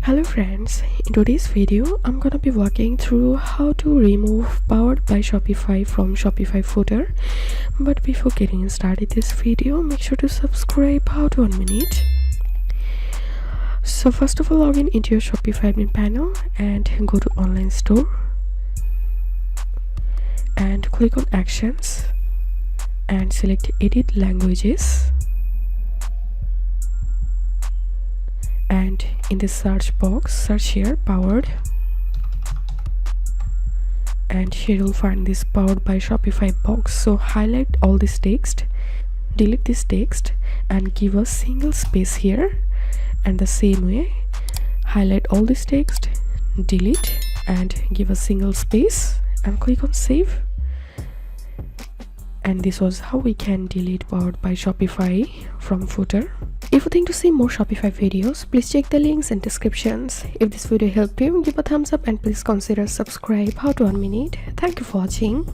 Hello friends, in today's video I'm gonna be walking through how to remove Powered by Shopify from Shopify footer. But before getting started this video, make sure to subscribe. How to 1 minute. So first of all, log in into your Shopify admin panel and go to online store and click on actions and select edit languages. And in the search box, search here Powered, and here you'll find this Powered by Shopify box. So highlight all this text, delete this text and give a single space here, and the same way highlight all this text, delete and give a single space and click on save. And this was how we can delete Powered by Shopify from footer. If you think to see more Shopify videos, please check the links in descriptions. If this video helped you, give a thumbs up and please consider subscribe. How to 1 minute. Thank you for watching.